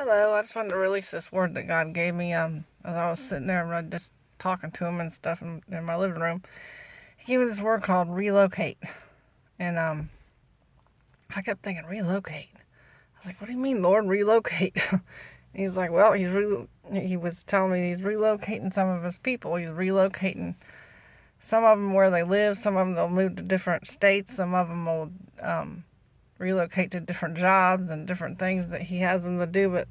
Hello, I just wanted to release this word that God gave me. As I was sitting there and just talking to him and stuff in my living room, he gave me this word called relocate, and I kept thinking relocate. I was like, "What do you mean, Lord, relocate?" He's like, "Well, he was telling me he's relocating some of his people. He's relocating some of them where they live. Some of them they'll move to different states. Some of them will relocate to different jobs and different things that he has them to do, but."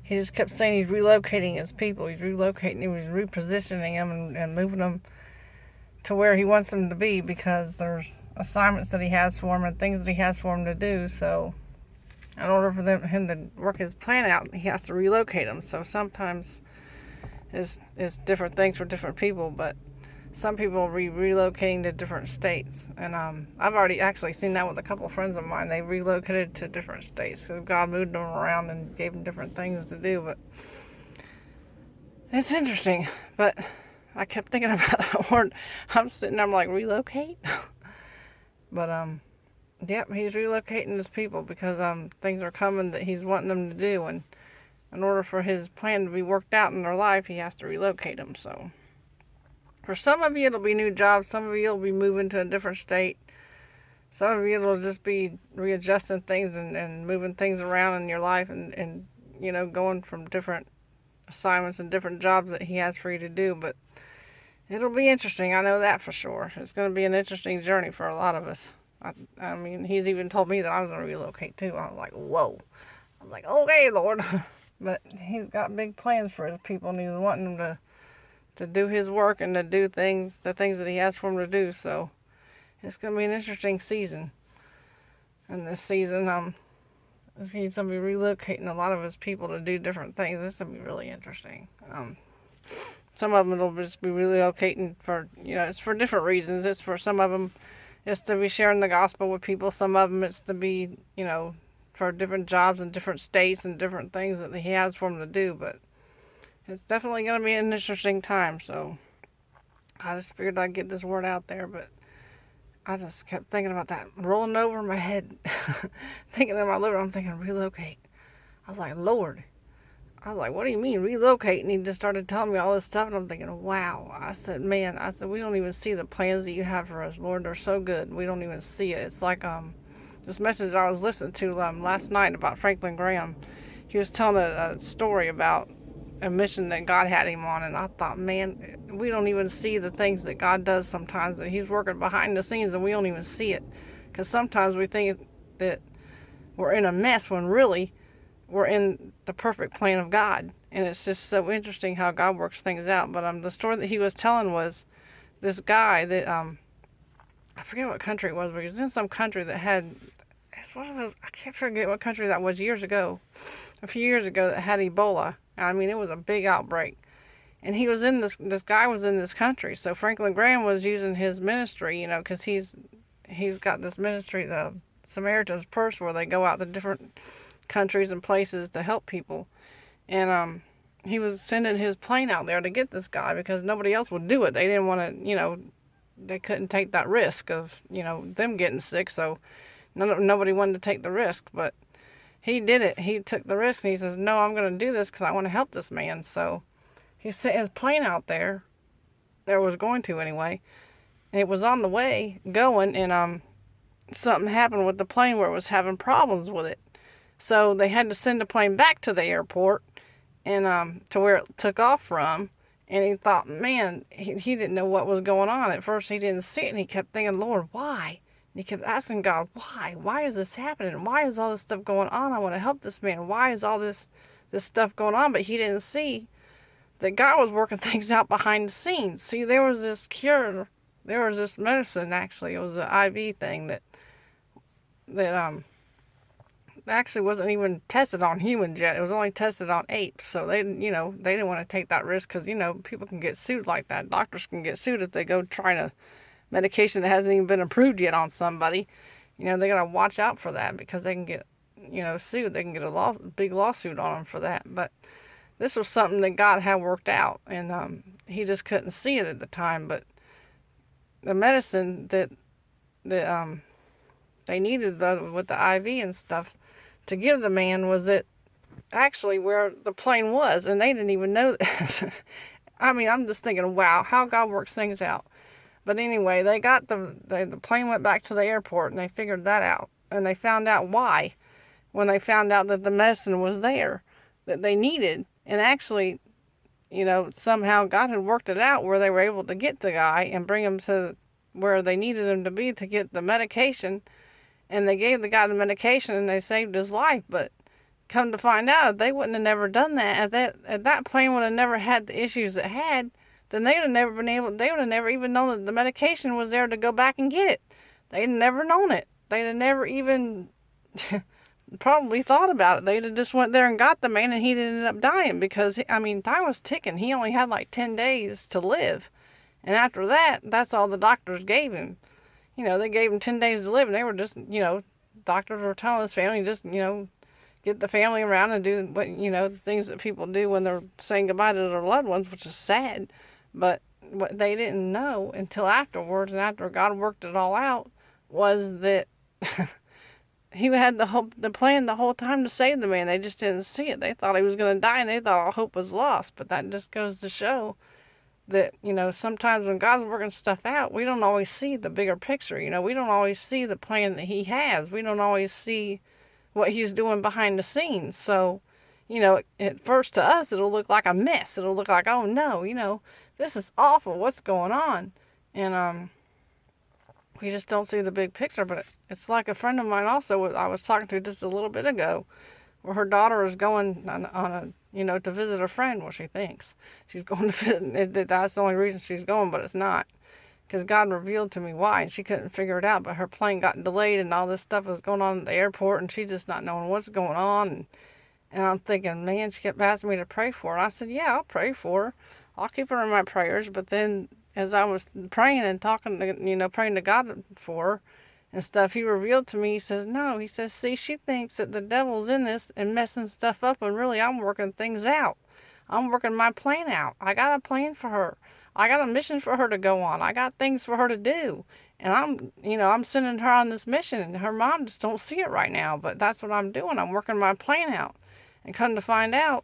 He just kept saying he's relocating his people. He's relocating them. He's repositioning them and moving them to where he wants them to be because there's assignments that he has for them and things that he has for them to do. So in order for him to work his plan out, he has to relocate them. So sometimes it's different things for different people, but some people are relocating to different states. And I've already actually seen that with a couple of friends of mine. They relocated to different states because God moved them around and gave them different things to do. But it's interesting. But I kept thinking about that word. I'm sitting there, I'm like, relocate? But yep, he's relocating his people because things are coming that he's wanting them to do. And in order for his plan to be worked out in their life, he has to relocate them. So for some of you, it'll be new jobs. Some of you will be moving to a different state. Some of you, it'll just be readjusting things and moving things around in your life and going from different assignments and different jobs that he has for you to do. But it'll be interesting. I know that for sure. It's going to be an interesting journey for a lot of us. I mean, he's even told me that I was going to relocate too. I was like, whoa. I was like, okay, Lord. But he's got big plans for his people, and he's wanting them to do his work and to do the things that he has for him to do. So it's going to be an interesting season. And this season, he's going to be relocating a lot of his people to do different things. This is going to be really interesting. Some of them will just be relocating for, it's for different reasons. It's for some of them, it's to be sharing the gospel with people. Some of them, it's to be, for different jobs in different states and different things that he has for them to do. But it's definitely going to be an interesting time. So I just figured I'd get this word out there. But I just kept thinking about that, rolling over my head, thinking in my living room, I'm thinking relocate. I was like, Lord. I was like, what do you mean relocate? And he just started telling me all this stuff, and I'm thinking, wow. I said, man, we don't even see the plans that you have for us, Lord. They're so good. We don't even see it. It's like this message I was listening to last night about Franklin Graham. He was telling a story about a mission that God had him on, and I thought, man, we don't even see the things that God does sometimes, that he's working behind the scenes and we don't even see it. Because sometimes we think that we're in a mess when really we're in the perfect plan of God. And it's just so interesting how God works things out. But the story that he was telling was this guy that I forget what country it was, but he was in some country that had, it's one of those, I can't forget what country that was years ago, a few years ago, that had Ebola. I mean, it was a big outbreak. And he was in this guy was in this country. So Franklin Graham was using his ministry, because he's got this ministry, the Samaritan's Purse, where they go out to different countries and places to help people. And he was sending his plane out there to get this guy because nobody else would do it. They didn't want to, they couldn't take that risk of, them getting sick. So nobody wanted to take the risk. But he did it. He took the risk, and he says, no, I'm going to do this because I want to help this man. So he sent his plane out there. There was going to anyway. And it was on the way going, and something happened with the plane where it was having problems with it. So they had to send the plane back to the airport and to where it took off from. And he thought, man, he didn't know what was going on. At first he didn't see it, and he kept thinking, Lord, why? And he kept asking God, why? Why is this happening? Why is all this stuff going on? I want to help this man. Why is all this stuff going on? But he didn't see that God was working things out behind the scenes. See, there was this cure. There was this medicine, actually. It was an IV thing that actually wasn't even tested on humans yet. It was only tested on apes. So they didn't want to take that risk because, people can get sued like that. Doctors can get sued if they go try a medication that hasn't even been approved yet on somebody. They got to watch out for that because they can get, sued. They can get a big lawsuit on them for that. But this was something that God had worked out, and he just couldn't see it at the time. But the medicine that they needed with the IV and stuff to give the man was that actually where the plane was, and they didn't even know that. I mean, I'm just thinking, wow, how God works things out. But anyway, they got the plane went back to the airport, and they figured that out, and they found out why when they found out that the medicine was there that they needed, and actually, somehow God had worked it out where they were able to get the guy and bring him to where they needed him to be to get the medication, and they gave the guy the medication and they saved his life. But come to find out, they wouldn't have never done that. At that plane would have never had the issues it had. Then they would have never been able. They would have never even known that the medication was there to go back and get it. They'd have never known it. They'd have never even probably thought about it. They'd have just went there and got the man, and he'd ended up dying because I mean, time was ticking. He only had like 10 days to live, and after that, that's all the doctors gave him. They gave him 10 days to live, and they were just, doctors were telling his family just, get the family around and do what, the things that people do when they're saying goodbye to their loved ones, which is sad. But what they didn't know until afterwards, and after God worked it all out, was that he had the plan the whole time to save the man. They just didn't see it. They thought he was going to die, and they thought all hope was lost. But that just goes to show that, sometimes when God's working stuff out, we don't always see the bigger picture. We don't always see the plan that he has. We don't always see what he's doing behind the scenes. So, at first to us, it'll look like a mess. It'll look like, oh no, this is awful. What's going on? And we just don't see the big picture. But it's like a friend of mine also I was talking to just a little bit ago, where her daughter is going on a to visit a friend. Well, she thinks she's going to visit. That's the only reason she's going, but it's not. Because God revealed to me why, and she couldn't figure it out. But her plane got delayed, and all this stuff was going on at the airport, and she's just not knowing what's going on. And I'm thinking, man, she kept asking me to pray for her. I said, yeah, I'll pray for her. I'll keep her in my prayers. But then, as I was praying and talking, praying to God for her and stuff, he revealed to me, he says, no, he says, see, she thinks that the devil's in this and messing stuff up, and really I'm working things out. I'm working my plan out. I got a plan for her. I got a mission for her to go on. I got things for her to do. And I'm sending her on this mission, and her mom just don't see it right now, but that's what I'm doing. I'm working my plan out. And come to find out,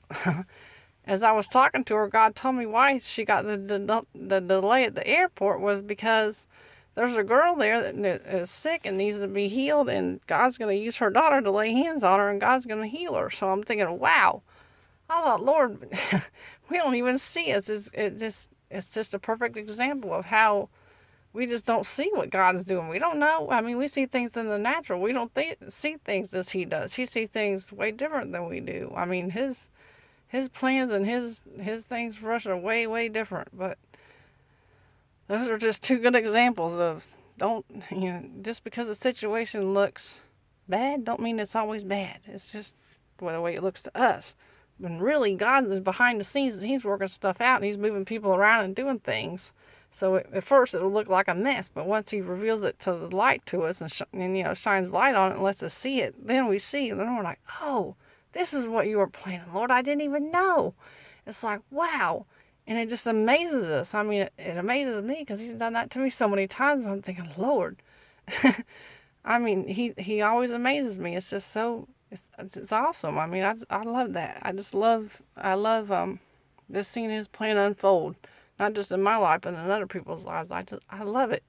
as I was talking to her, God told me why she got the delay at the airport was because there's a girl there that is sick and needs to be healed, and God's going to use her daughter to lay hands on her, and God's going to heal her. So I'm thinking, wow. I thought, Lord, we don't even see it. It's just a perfect example of how we just don't see what God's doing. We don't know. I mean, we see things in the natural. We don't see things as he does. He sees things way different than we do. I mean, his plans and his things for us are way, way different. But those are just two good examples of just because a situation looks bad, don't mean it's always bad. It's just the way it looks to us. When really God is behind the scenes and he's working stuff out and he's moving people around and doing things. So at first it'll look like a mess, but once he reveals it to the light to us and shines light on it and lets us see it, then we see, and then we're like, oh, this is what you were planning, Lord. I didn't even know. It's like, wow. And it just amazes us. I mean, it amazes me because he's done that to me so many times. I'm thinking, Lord. I mean, he always amazes me. It's just so, it's awesome. I mean, I love that. I love just seeing his plan unfold. Not just in my life, but in other people's lives. I love it.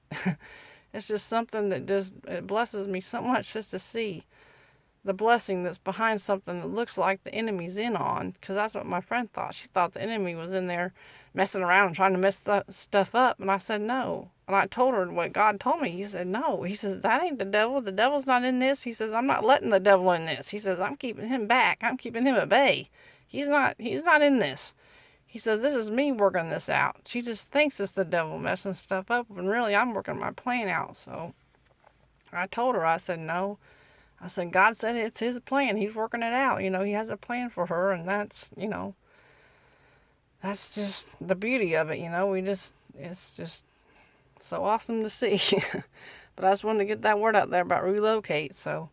It's just something that it blesses me so much just to see the blessing that's behind something that looks like the enemy's in on. Because that's what my friend thought. She thought the enemy was in there messing around and trying to mess stuff up. And I said, no. And I told her what God told me. He said, no. He says, that ain't the devil. The devil's not in this. He says, I'm not letting the devil in this. He says, I'm keeping him back. I'm keeping him at bay. He's not in this. He says, this is me working this out. She just thinks it's the devil messing stuff up, and really I'm working my plan out. So I told her, I said, no. I said, God said it's his plan. He's working it out. He has a plan for her, and that's just the beauty of it. It's just so awesome to see. But I just wanted to get that word out there about relocate. So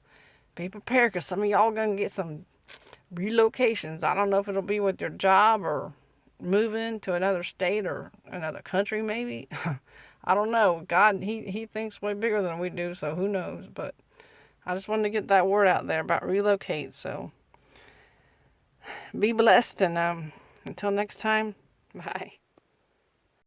be prepared, because some of y'all going to get some relocations. I don't know if it'll be with your job or moving to another state or another country maybe. I don't know. God, he thinks way bigger than we do, so who knows. But I just wanted to get that word out there about relocate. So be blessed, and until next time, bye.